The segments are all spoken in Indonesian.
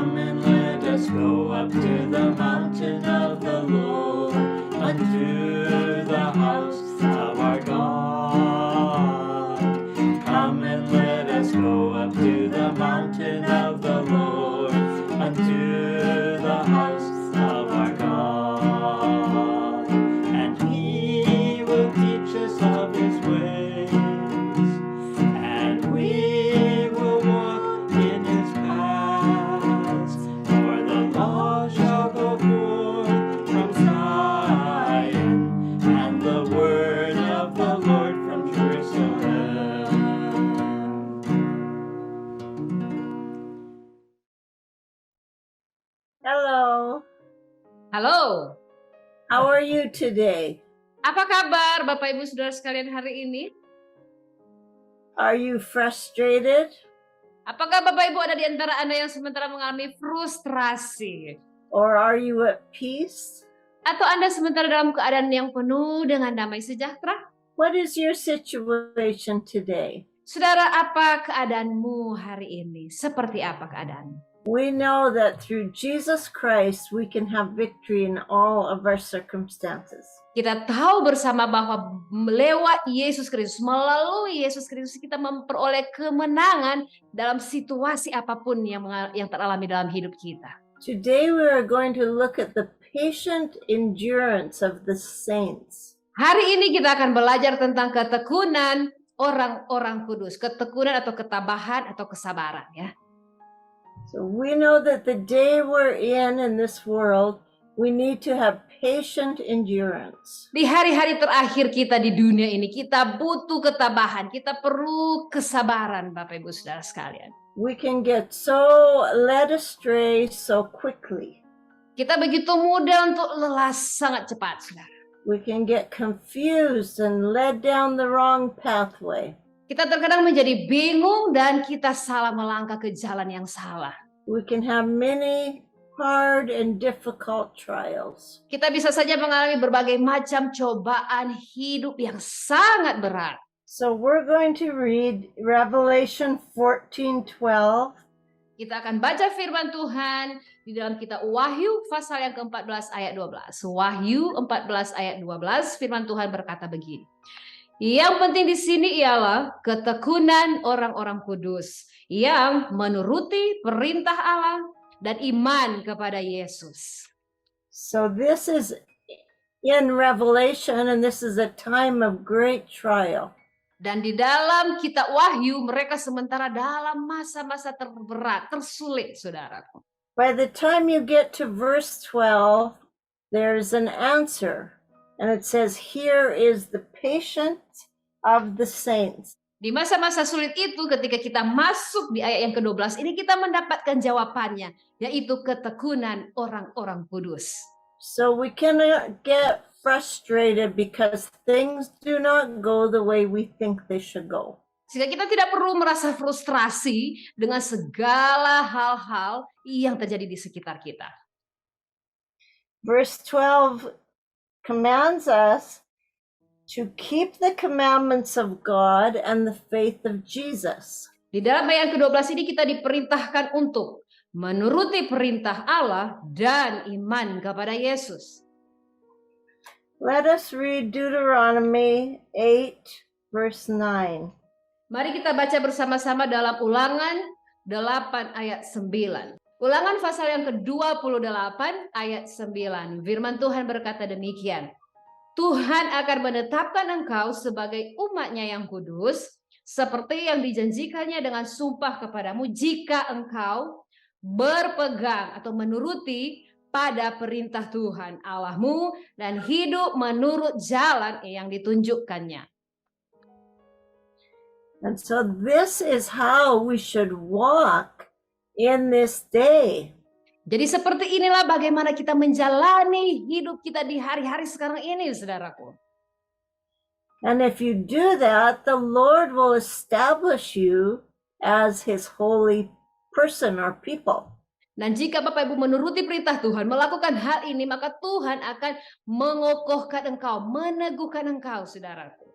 Come and let us go up to the mountain of the Lord, unto the house of our God. Come and let us go up to the mountain of the Lord, unto the house of our God. And He will teach us of His ways, and we will walk in His paths. For the law shall go forth from Zion, and the word of the Lord from Jerusalem. Hello, Halo, how are you today? apa kabar Bapak Ibu Saudara sekalian hari ini? Are you frustrated Apakah Bapak Ibu ada di antara Anda yang sementara mengalami frustrasi? or are you at peace? Atau Anda sementara dalam keadaan yang penuh dengan damai sejahtera? What is your situation today? Saudara, apa keadaanmu hari ini? Seperti apa keadaanmu? We know that through Jesus Christ we can have victory in all of our circumstances. Kita tahu bersama bahwa lewat Yesus Kristus, melalui Yesus Kristus kita memperoleh kemenangan dalam situasi apapun yang teralami dalam hidup kita. Today we are going to look at the patient endurance of the saints. Hari ini kita akan belajar tentang ketekunan orang-orang kudus, ketekunan atau ketabahan atau kesabaran ya. So we know that the day we're in this world, we need to have patient endurance. Di hari-hari terakhir kita di dunia ini, kita butuh ketabahan, kita perlu kesabaran Bapak Ibu Saudara sekalian. We can get so led astray so quickly. Kita begitu mudah untuk lelah sangat cepat, Saudara. We can get confused and led down the wrong pathway. Kita terkadang menjadi bingung dan kita salah melangkah ke jalan yang salah. We can have many hard and difficult trials. Kita bisa saja mengalami berbagai macam cobaan hidup yang sangat berat. So we're going to read Revelation 14:12. Kita akan baca firman Tuhan di dalam kitab Wahyu pasal yang ke-14 ayat 12. Wahyu 14 ayat 12, firman Tuhan berkata begini. Yang penting di sini ialah ketekunan orang-orang kudus yang menuruti perintah Allah dan iman kepada Yesus. So this is in Revelation, and this is a time of great trial. Dan di dalam kitab Wahyu mereka sementara dalam masa-masa terberat, tersulit, saudaraku. By the time you get to verse 12, there's an answer. And it says, here is the patience of the saints. Di masa-masa sulit itu ketika kita masuk di ayat yang ke-12 ini kita mendapatkan jawabannya, yaitu ketekunan orang-orang kudus. So we cannot get frustrated because things do not go the way we think they should go. Sehingga kita tidak perlu merasa frustrasi dengan segala hal-hal yang terjadi di sekitar kita. Verse 12 commands us to keep the commandments of God and the faith of Jesus. Di dalam ayat ke-12 ini kita diperintahkan untuk menuruti perintah Allah dan iman kepada Yesus. Let us read Deuteronomy 8 verse 9. Mari kita baca bersama-sama dalam Ulangan 8 ayat 9. Ulangan pasal yang ke-28 ayat 9. Firman Tuhan berkata demikian. Tuhan akan menetapkan engkau sebagai umatnya yang kudus, seperti yang dijanjikannya dengan sumpah kepadamu jika engkau berpegang atau menuruti pada perintah Tuhan Allahmu dan hidup menurut jalan yang ditunjukkannya. And so this is how we should walk in this day. Jadi seperti inilah bagaimana kita menjalani hidup kita di hari-hari sekarang ini, saudaraku. And if you do that, the Lord will establish you as His holy person or people. Dan jika Bapak Ibu menuruti perintah Tuhan, melakukan hal ini, maka Tuhan akan mengokohkan engkau, meneguhkan engkau, saudaraku.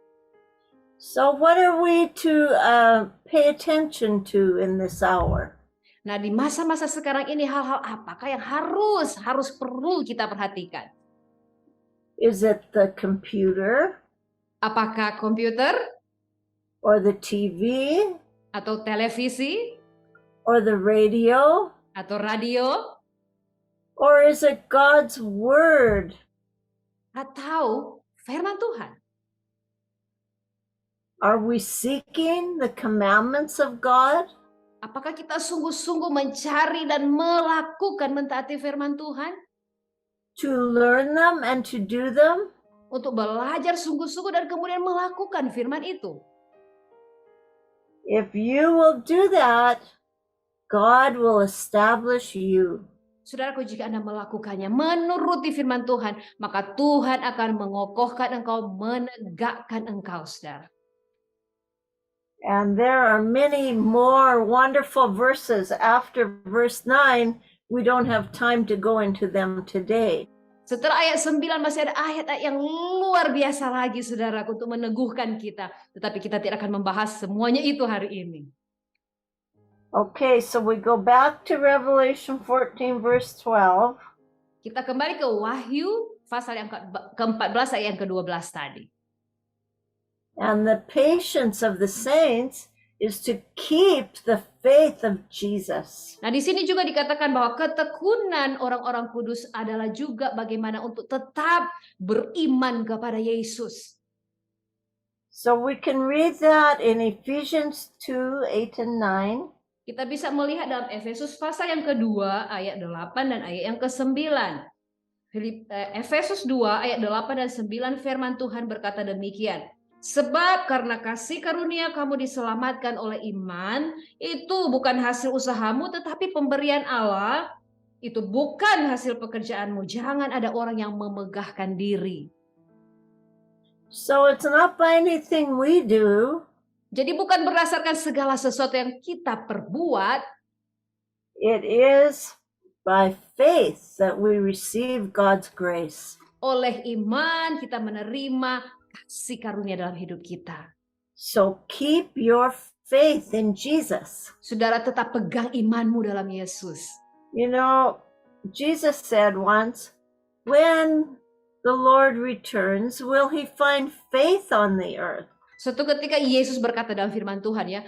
So what are we to pay attention to in this hour? Nah, di masa-masa sekarang ini hal-hal apakah yang harus perlu kita perhatikan? Is it the computer Apakah komputer or the TV atau televisi or the radio? atau radio Or is it God's word? atau firman Tuhan? Are we seeking the commandments of God? Apakah kita sungguh-sungguh mencari dan melakukan mentaati firman Tuhan? To learn them and to do them? Untuk belajar sungguh-sungguh dan kemudian melakukan firman itu. If you will do that, God will establish you. Saudaraku, jika Anda melakukannya, menuruti firman Tuhan, maka Tuhan akan mengokohkan engkau, menegakkan engkau, saudara. And there are many more wonderful verses after verse 9. We don't have time to go into them today. Setelah ayat 9 masih ada ayat-ayat yang luar biasa lagi, saudaraku, untuk meneguhkan kita. Tetapi kita tidak akan membahas semuanya itu hari ini. Okay, so we go back to Revelation 14 verse 12. Kita kembali ke Wahyu pasal yang ke-14 ayat yang ke-12 tadi. And the patience of the saints is to keep the faith of Jesus. Nah, di sini juga dikatakan bahwa ketekunan orang-orang kudus adalah juga bagaimana untuk tetap beriman kepada Yesus. So we can read that in Ephesians 2, 8 and 9. Kita bisa melihat dalam Efesus pasal yang kedua ayat 8 dan ayat yang ke-9. Efesus 2 ayat 8 dan 9 firman Tuhan berkata demikian. Sebab karena kasih karunia kamu diselamatkan oleh iman, itu bukan hasil usahamu tetapi pemberian Allah, itu bukan hasil pekerjaanmu. Jangan ada orang yang memegahkan diri. So it's not by anything we do. Jadi bukan berdasarkan segala sesuatu yang kita perbuat. It is by faith that we receive God's grace. Oleh iman kita menerima kasih karunia dalam hidup kita. So keep your faith in Jesus. Saudara, tetap pegang imanmu dalam Yesus. You know, Jesus said once, when the Lord returns, will he find faith on the earth? Suatu ketika Yesus berkata dalam firman Tuhan, ya,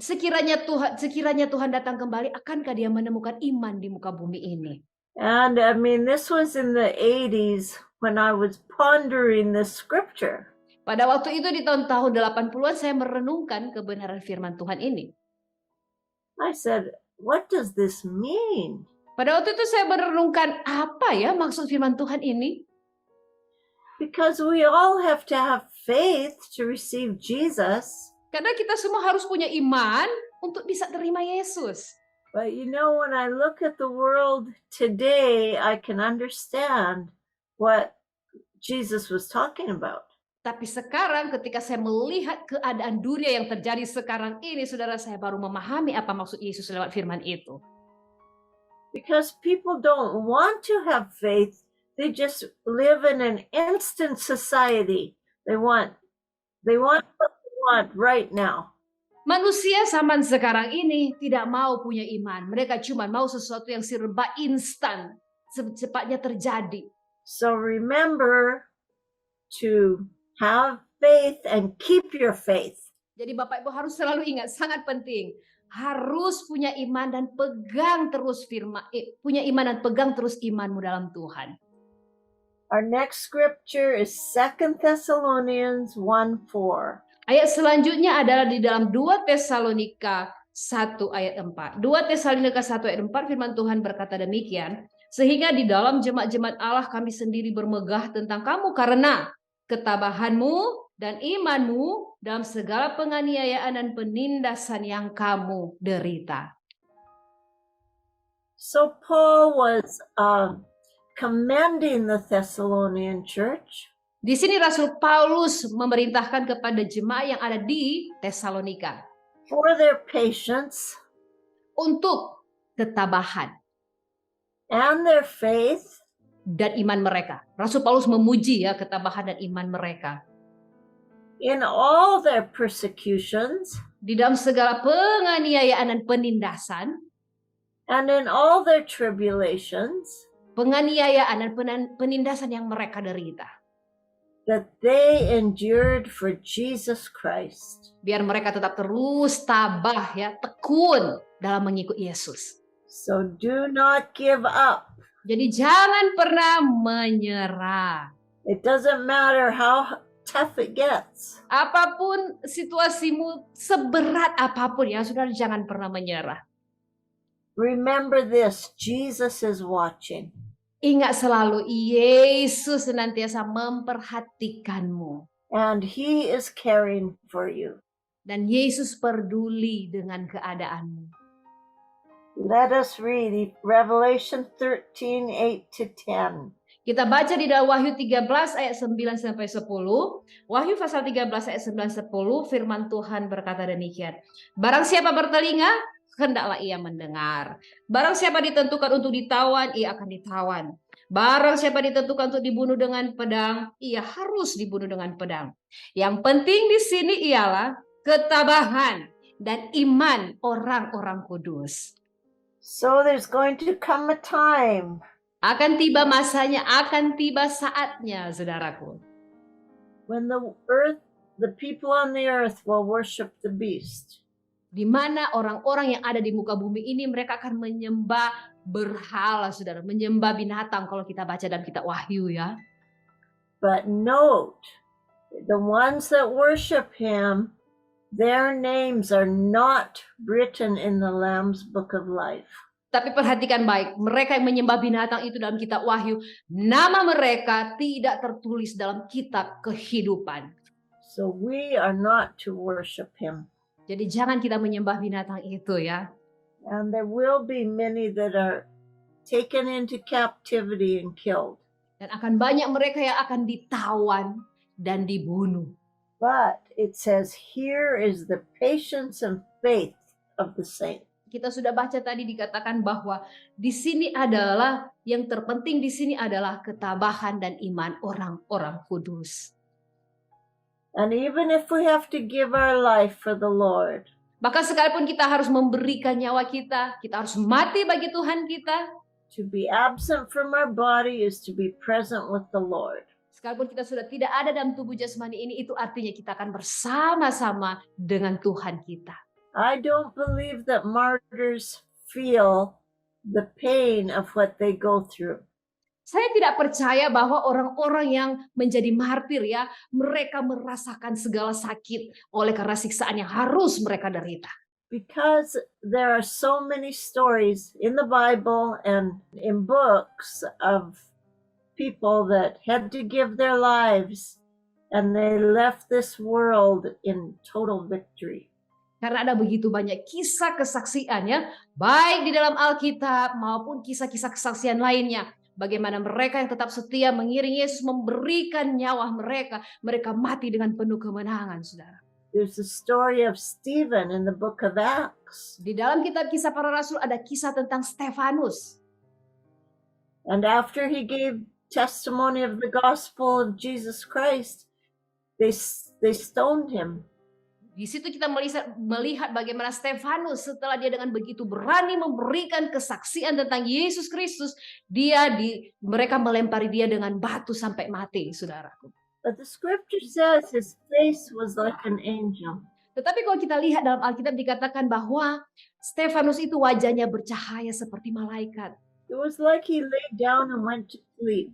sekiranya Tuhan datang kembali, akankah dia menemukan iman di muka bumi ini? And I mean, this was in the 80s when I was pondering this scripture. Pada waktu itu di tahun-tahun 80-an saya merenungkan kebenaran firman Tuhan ini. I said, what does this mean? Pada waktu itu saya merenungkan apa ya maksud firman Tuhan ini? Because we all have to have faith to receive Jesus. Karena kita semua harus punya iman untuk bisa terima Yesus. But you know, when I look at the world today, I can understand what Jesus was talking about. Tapi sekarang ketika saya melihat keadaan dunia yang terjadi sekarang ini, saudara, saya baru memahami apa maksud Yesus lewat firman itu. Because people don't want to have faith. They just live in an instant society. They want what they want right now. Manusia zaman sekarang ini tidak mau punya iman. Mereka cuma mau sesuatu yang serba instan, secepatnya terjadi. So remember to have faith and keep your faith. Jadi Bapak Ibu harus selalu ingat, sangat penting. Harus punya iman dan pegang terus punya iman dan pegang terus imanmu dalam Tuhan. Our next scripture is 2 Thessalonians 1:4. Ayat selanjutnya adalah di dalam 2 Tesalonika 1 ayat 4. 2 Tesalonika 1 ayat 4 firman Tuhan berkata demikian. Sehingga di dalam jemaat-jemaat Allah kami sendiri bermegah tentang kamu karena ketabahanmu dan imanmu dalam segala penganiayaan dan penindasan yang kamu derita. So Paul was commending the Thessalonian church. Di sini Rasul Paulus memerintahkan kepada jemaat yang ada di Tesalonika for their patience untuk ketabahan and their faith dan iman mereka. Rasul Paulus memuji ya ketabahan dan iman mereka in all their persecutions, di dalam segala penganiayaan dan penindasan, And in all their tribulations, penganiayaan dan penindasan yang mereka derita, that they endured for Jesus Christ. biar mereka tetap terus tabah ya, tekun dalam mengikut Yesus. So do not give up. Jadi jangan pernah menyerah. It doesn't matter how tough it gets. Apapun situasimu, seberat apapun ya, saudara, jangan pernah menyerah. Remember this, Jesus is watching. Ingat selalu, Yesus senantiasa memperhatikanmu. And he is caring for you. Dan Yesus peduli dengan keadaanmu. Let us read Revelation 13, 8 to 10. Kita baca di dalam Wahyu 13 ayat 9 sampai 10. Wahyu pasal 13 ayat 9 10, firman Tuhan berkata demikian. Barang siapa bertelinga, hendaklah ia mendengar. Barang siapa ditentukan untuk ditawan, ia akan ditawan. Barang siapa ditentukan untuk dibunuh dengan pedang, ia harus dibunuh dengan pedang. Yang penting di sini ialah ketabahan dan iman orang-orang kudus. So there's going to come a time Akan tiba masanya, akan tiba saatnya, saudaraku, when the people on the earth will worship the beast. di mana orang-orang yang ada di muka bumi ini mereka akan menyembah berhala, saudara, menyembah binatang kalau kita baca dalam kitab Wahyu ya. But note, the ones that worship him, their names are not written in the Lamb's Book of Life. Tapi perhatikan baik, mereka yang menyembah binatang itu dalam kitab Wahyu, nama mereka tidak tertulis dalam kitab kehidupan. So we are not to worship him. Jadi jangan kita menyembah binatang itu ya. And there will be many that are taken into captivity and killed. Dan akan banyak mereka yang akan ditawan dan dibunuh. But it says, here is the patience and faith of the saints. Kita sudah baca tadi dikatakan bahwa di sini adalah yang terpenting di sini adalah ketabahan dan iman orang-orang kudus. And even if we have to give our life for the Lord, Maka sekalipun kita harus memberikan nyawa kita harus mati bagi Tuhan kita. to be absent from our body is to be present with the Lord. Sekalipun kita sudah tidak ada dalam tubuh jasmani ini, itu artinya kita akan bersama-sama dengan Tuhan kita. I don't believe that martyrs feel the pain of what they go through. Saya tidak percaya bahwa orang-orang yang menjadi martir ya, mereka merasakan segala sakit oleh karena siksaan yang harus mereka derita. Because there are so many stories in the Bible and in books of people that had to give their lives and they left this world in total victory. Karena ada begitu banyak kisah kesaksian ya, baik di dalam Alkitab maupun kisah-kisah kesaksian lainnya. Bagaimana mereka yang tetap setia mengiring Yesus memberikan nyawa mereka mati dengan penuh kemenangan, saudara. There's the story of Stephen in the book of Acts. Di dalam kitab Kisah Para Rasul ada kisah tentang Stefanus. And after he gave testimony of the gospel of Jesus Christ, they stoned him. Di situ kita melihat bagaimana Stefanus setelah dia dengan begitu berani memberikan kesaksian tentang Yesus Kristus, mereka melempari dia dengan batu sampai mati, saudaraku. But the scripture says his face was like an angel. Tetapi kalau kita lihat dalam Alkitab dikatakan bahwa Stefanus itu wajahnya bercahaya seperti malaikat. It was like he lay down and went to sleep.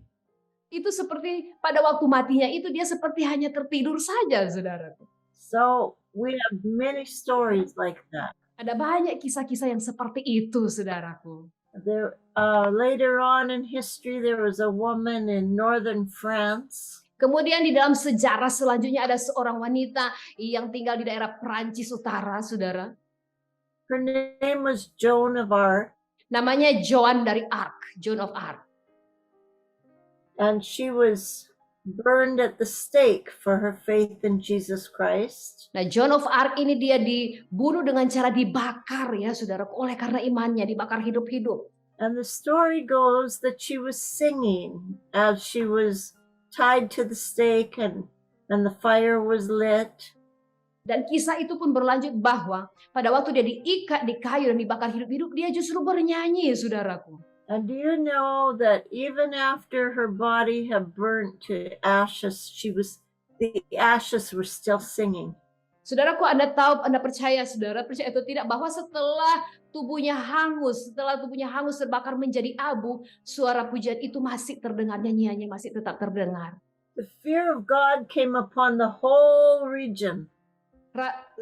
Itu seperti pada waktu matinya itu dia seperti hanya tertidur saja, saudaraku. So we have many stories like that. Ada banyak kisah-kisah yang seperti itu, saudaraku. There, later on in history, there was a woman in northern France. Kemudian di dalam sejarah selanjutnya ada seorang wanita yang tinggal di daerah Prancis Utara, saudara. Her name was Joan of Arc. Namanya Joan dari Arc, Joan of Arc. And she was burned at the stake for her faith in Jesus Christ. Nah, Joan of Arc ini dia dibunuh dengan cara dibakar ya, saudara, oleh karena imannya, dibakar hidup-hidup. And the story goes that she was singing as she was tied to the stake and the fire was lit. Dan kisah itu pun berlanjut bahwa pada waktu dia diikat di kayu dan dibakar hidup-hidup, dia justru bernyanyi, saudaraku. And do you know that even after her body had burnt to ashes, the ashes were still singing. Saudaraku, Anda tahu, Anda percaya, saudara percaya atau tidak, bahwa setelah tubuhnya hangus terbakar menjadi abu, suara pujian itu masih terdengar, nyanyiannya masih tetap terdengar. The fear of God came upon the whole region.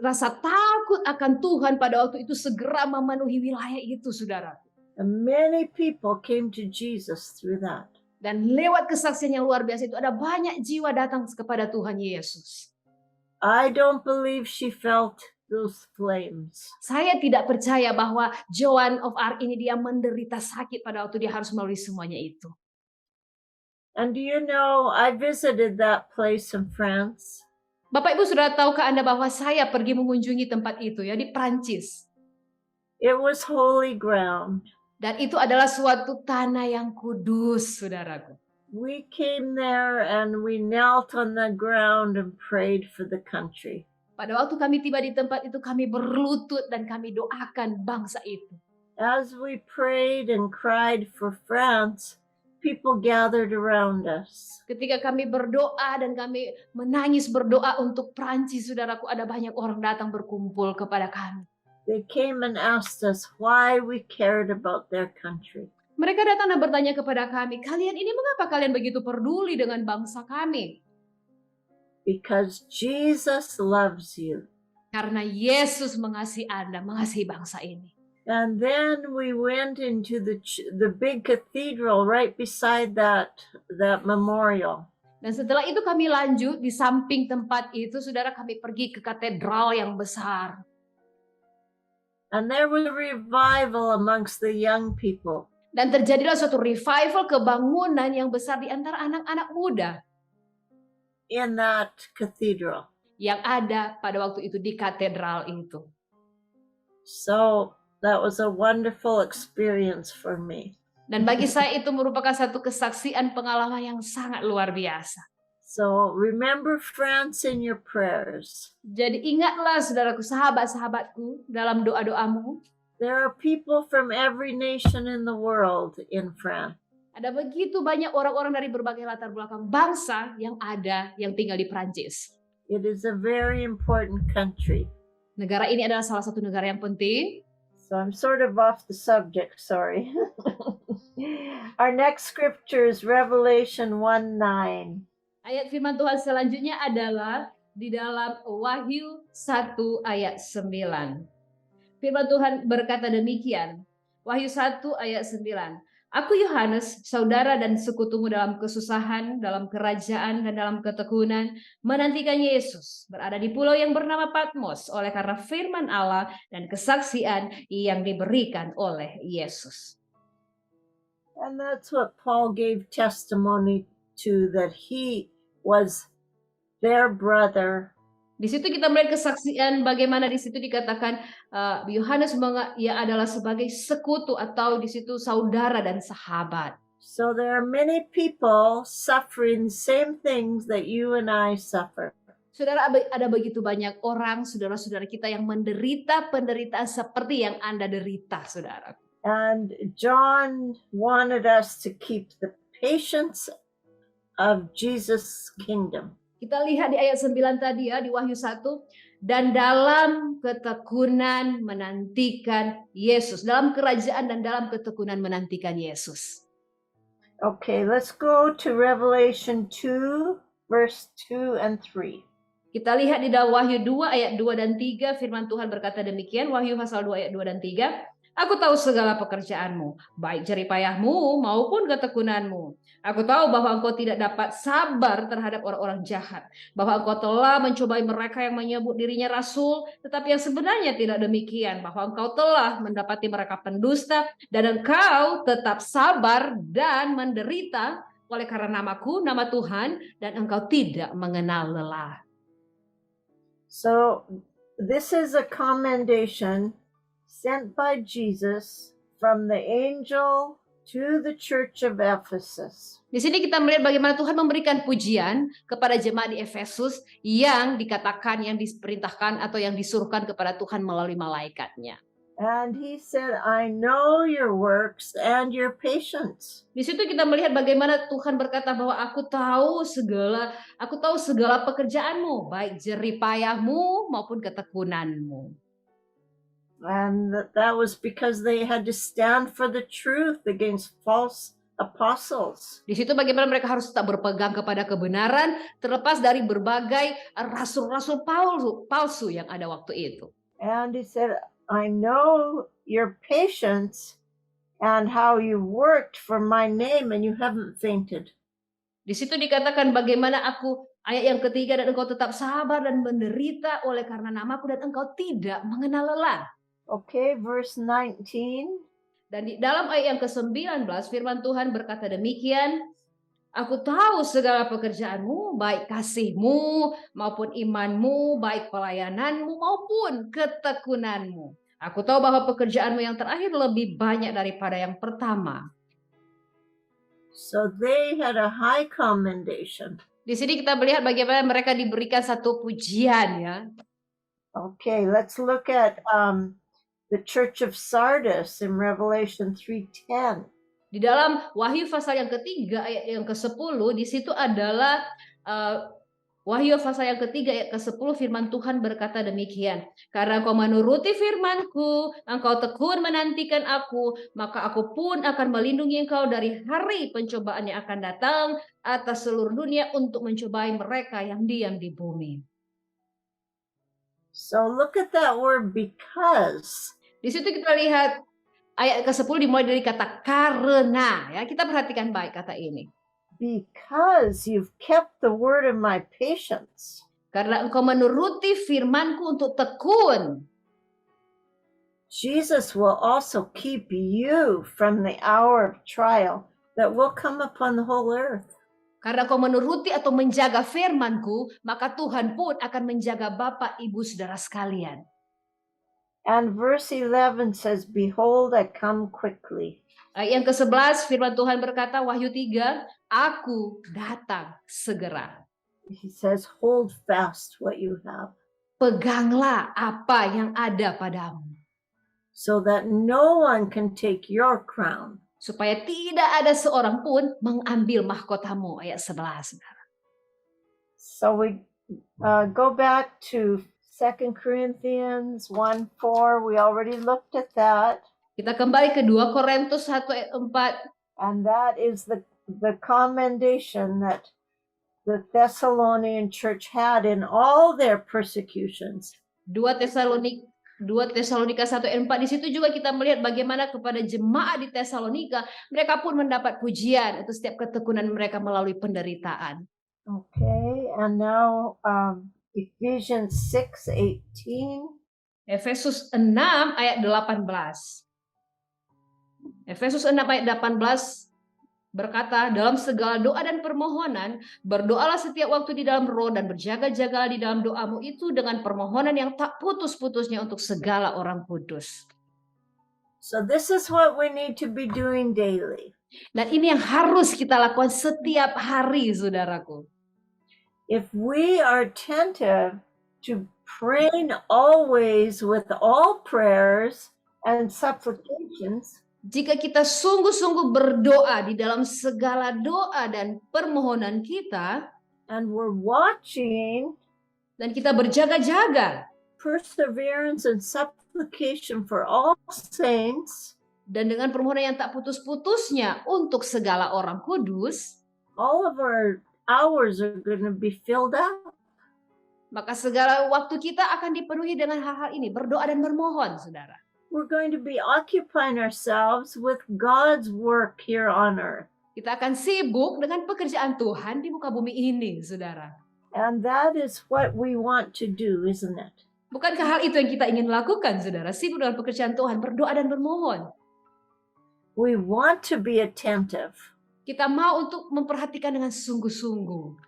Rasa takut akan Tuhan pada waktu itu segera memenuhi wilayah itu, saudara. And many people came to Jesus through that. Dan lewat kesaksian yang luar biasa itu ada banyak jiwa datang kepada Tuhan Yesus. I don't believe she felt those flames. Saya tidak percaya bahwa Joan of Arc ini dia menderita sakit pada waktu dia harus melalui semuanya itu. And do you know, I visited that place in France. Bapak Ibu sudah tahukah Anda bahwa saya pergi mengunjungi tempat itu ya di Prancis. It was holy ground. Dan itu adalah suatu tanah yang kudus, saudaraku. We came there and we knelt on the ground and prayed for the country. Pada waktu kami tiba di tempat itu, kami berlutut dan kami doakan bangsa itu. As we prayed and cried for France, people gathered around us. Ketika kami berdoa dan kami menangis berdoa untuk Prancis, saudaraku, ada banyak orang datang berkumpul kepada kami. They came and asked us why we cared about their country. Mereka datang dan bertanya kepada kami, kalian ini mengapa kalian begitu peduli dengan bangsa kami? Because Jesus loves you. Karena Yesus mengasihi Anda, mengasihi bangsa ini. And then we went into the big cathedral right beside that memorial. Dan setelah itu kami lanjut di samping tempat itu, saudara, kami pergi ke katedral yang besar. And there was a revival amongst the young people. Dan terjadilah suatu revival kebangunan yang besar di antara anak-anak muda. In that cathedral. Yang ada pada waktu itu di katedral itu. So that was a wonderful experience for me. Dan bagi saya itu merupakan satu kesaksian pengalaman yang sangat luar biasa. So remember France in your prayers. Jadi ingatlah saudaraku, sahabat-sahabatku dalam doa-doamu. There are people from every nation in the world in France. Ada begitu banyak orang-orang dari berbagai latar belakang bangsa yang ada, yang tinggal di Prancis. It is a very important country. Negara ini adalah salah satu negara yang penting. So I'm sort of off the subject, sorry. Our next scripture is Revelation 1:9. Ayat firman Tuhan selanjutnya adalah di dalam Wahyu 1 ayat 9. Firman Tuhan berkata demikian. Wahyu 1 ayat 9. Aku Yohanes, saudara dan sekutumu dalam kesusahan, dalam kerajaan dan dalam ketekunan, menantikan Yesus berada di pulau yang bernama Patmos oleh karena firman Allah dan kesaksian yang diberikan oleh Yesus. And that's what Paul gave testimony to, that he was their brother. Di situ kita melihat kesaksian bagaimana di situ dikatakan Yohanes ia adalah sebagai sekutu atau di situ saudara dan sahabat. So there are many people suffering the same things that you and I suffer. Saudara, ada begitu banyak orang, saudara-saudara kita yang menderita penderitaan seperti yang Anda derita, saudara. And John wanted us to keep the patience of Jesus' kingdom. Kita lihat di ayat 9 tadi ya, di Wahyu 1. Dan dalam ketekunan menantikan Yesus. Dalam kerajaan dan dalam ketekunan menantikan Yesus. Okay, let's go to Revelation 2, verse 2 and 3. Kita lihat di dalam Wahyu 2 ayat 2 dan 3. Firman Tuhan berkata demikian. Wahyu pasal 2 ayat 2 dan 3. Aku tahu segala pekerjaanmu, baik jeripayahmu maupun ketekunanmu. Aku tahu bahwa engkau tidak dapat sabar terhadap orang-orang jahat. Bahwa engkau telah mencobai mereka yang menyebut dirinya rasul, tetapi yang sebenarnya tidak demikian. Bahwa engkau telah mendapati mereka pendusta, dan engkau tetap sabar dan menderita oleh karena namaku, nama Tuhan, dan engkau tidak mengenal lelah. So this is a commendation sent by Jesus from the angel To the church of Ephesus. Di sini kita melihat bagaimana Tuhan memberikan pujian kepada jemaat di Efesus yang dikatakan, yang diperintahkan atau yang disuruhkan kepada Tuhan melalui malaikatnya. And he said, I know your works and your patience. Di situ kita melihat bagaimana Tuhan berkata bahwa aku tahu segala pekerjaanmu, baik jerih payahmu maupun ketekunanmu. And that was because they had to stand for the truth against false apostles. Di situ bagaimana mereka harus tetap berpegang kepada kebenaran terlepas dari berbagai rasul-rasul palsu yang ada waktu itu. And he said, I know your patience and how you worked for my name and you haven't fainted. Di situ dikatakan bagaimana ayat yang ketiga, dan engkau tetap sabar dan menderita oleh karena namaku dan engkau tidak mengenal lelah. Okay, verse 19. Dan di dalam ayat yang ke-19 firman Tuhan berkata demikian, aku tahu segala pekerjaanmu, baik kasihmu maupun imanmu, baik pelayananmu maupun ketekunanmu. Aku tahu bahwa pekerjaanmu yang terakhir lebih banyak daripada yang pertama. So they had a high commendation. Di sini kita melihat bagaimana mereka diberikan satu pujian, ya. Okay, let's look at the church of Sardis in Revelation 3:10. Di dalam Wahyu pasal yang ketiga ayat yang ke-10, di situ adalah Wahyu pasal yang ketiga ayat ke-10 firman Tuhan berkata demikian. Karena engkau menuruti firman-Ku, engkau tekun menantikan aku, maka aku pun akan melindungi engkau dari hari pencobaan yang akan datang atas seluruh dunia untuk mencobai mereka yang diam di bumi. So look at that word because. Di situ kita lihat ayat ke-10 dimulai dari kata karena, ya. Kita perhatikan baik kata ini. Because you've kept the word of my patience. Karena engkau menuruti firman-Ku untuk tekun. Jesus will also keep you from the hour of trial that will come upon the whole earth. Karena engkau menuruti atau menjaga firman-Ku, maka Tuhan pun akan menjaga Bapak, Ibu, Saudara sekalian. And verse 11 says, behold, I come quickly. Ayat yang ke-11 firman Tuhan berkata, Wahyu 3, aku datang segera. He says, hold fast what you have. Peganglah apa yang ada padamu. So that no one can take your crown. Supaya tidak ada seorang pun mengambil mahkotamu. Ayat 11. So we go back to 2 Corinthians 1:4. We already looked at that. Kita kembali ke 2 Korintus 1 ayat 4. And that is the commendation that the Thessalonian church had in all their persecutions. 2 Tesalonika 1 ayat 4, di situ juga kita melihat bagaimana kepada jemaat di Tesalonika mereka pun mendapat pujian untuk setiap ketekunan mereka melalui penderitaan. Okay, and now Ephesians 6:18. Efesus 6 ayat 18. Efesus 6 ayat 18 berkata, dalam segala doa dan permohonan, berdoalah setiap waktu di dalam roh dan berjaga-jagalah di dalam doamu itu dengan permohonan yang tak putus-putusnya untuk segala orang kudus. So this is what we need to be doing daily. Dan ini yang harus kita lakukan setiap hari, saudaraku. If we are attentive to praying always with all prayers and supplications, jika kita sungguh-sungguh berdoa di dalam segala doa dan permohonan kita, and we're watching, dan kita berjaga-jaga, perseverance and supplication for all saints, dan dengan permohonan yang tak putus-putusnya untuk segala orang kudus, all of our hours are going to be filled up. Maka segala waktu kita akan dipenuhi dengan hal-hal ini, berdoa dan bermohon, saudara. We're going to be occupying ourselves with God's work here on earth. Kita akan sibuk dengan pekerjaan Tuhan di muka bumi ini, saudara. And that is what we want to do, isn't it? Bukankah hal itu yang kita ingin lakukan, saudara? Sibuk dengan pekerjaan Tuhan, berdoa dan bermohon. We want to be attentive. Kita mau untuk memperhatikan dengan sungguh-sungguh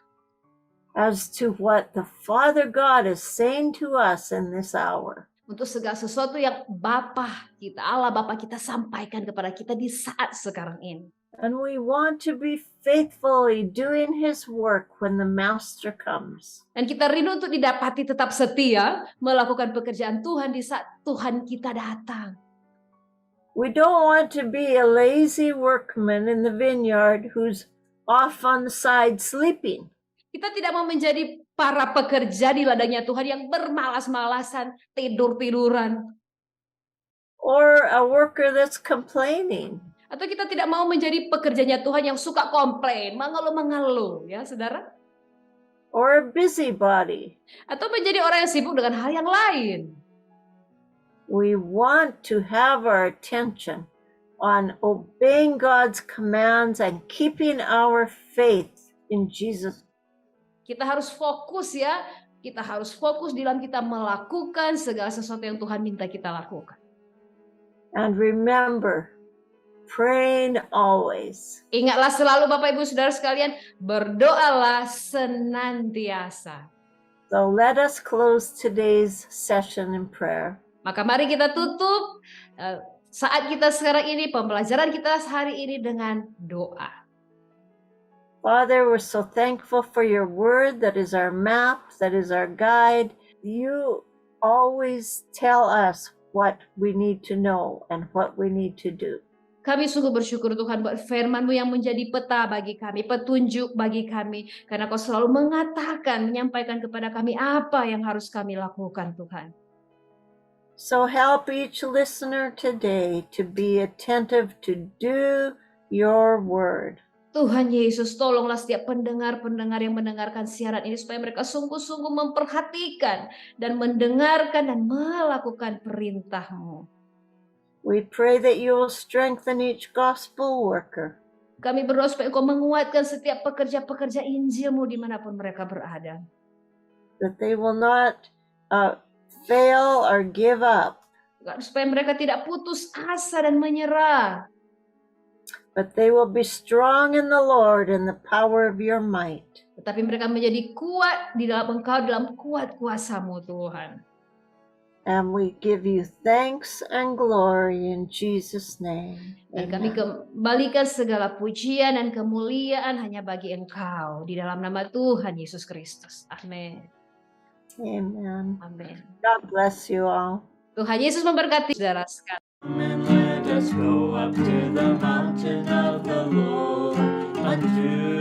as to what the Father God is saying to us in this hour. untuk segala sesuatu yang Bapa kita, Allah Bapa kita sampaikan kepada kita di saat sekarang ini. And we want to be faithfully doing His work when the Master comes. Dan kita rindu untuk didapati tetap setia melakukan pekerjaan Tuhan di saat Tuhan kita datang. We don't want to be a lazy workman in the vineyard who's off on the side sleeping. Kita tidak mau menjadi para pekerja di ladangnya Tuhan yang bermalas-malasan, tidur-tiduran. Or a worker that's complaining. Atau kita tidak mau menjadi pekerjanya Tuhan yang suka komplain, mengeluh-mengeluh, ya saudara. Or a busybody. Atau menjadi orang yang sibuk dengan hal yang lain. We want to have our attention on obeying God's commands and keeping our faith in Jesus. Kita harus fokus ya, kita harus fokus dalam kita melakukan segala sesuatu yang Tuhan minta kita lakukan. And remember, praying always. Ingatlah selalu Bapak Ibu Saudara sekalian, berdoalah senantiasa. So let us close today's session in prayer. Maka mari kita tutup saat kita sekarang ini, pembelajaran kita hari ini dengan doa. Father, we're so thankful for your word that is our map, that is our guide. You always tell us what we need to know and what we need to do. Kami sungguh bersyukur Tuhan buat firman-Mu yang menjadi peta bagi kami, petunjuk bagi kami. Karena Kau selalu mengatakan, menyampaikan kepada kami apa yang harus kami lakukan Tuhan. So help each listener today to be attentive to do your word. Tuhan Yesus, tolonglah setiap pendengar-pendengar yang mendengarkan siaran ini supaya mereka sungguh-sungguh memperhatikan dan mendengarkan dan melakukan perintah-Mu. We pray that you will strengthen each gospel worker. Kami berdoa supaya Engkau menguatkan setiap pekerja-pekerja Injil-Mu dimanapun mereka berada. That they will not fail or give up, Supaya mereka tidak putus asa dan menyerah. but they will be strong in the Lord and the power of your might. Tetapi mereka menjadi kuat di dalam Engkau, dalam kuat kuasa-Mu Tuhan. And we give you thanks and glory in Jesus' name. Dan kami Amen. kembalikan segala pujian dan kemuliaan hanya bagi Engkau. Di dalam nama Tuhan Yesus Kristus. Amin. Amen. Amin. God bless you all. Tuhan Yesus memberkati saudara sekalian. Come and let us go up to the mountain of the Lord, unto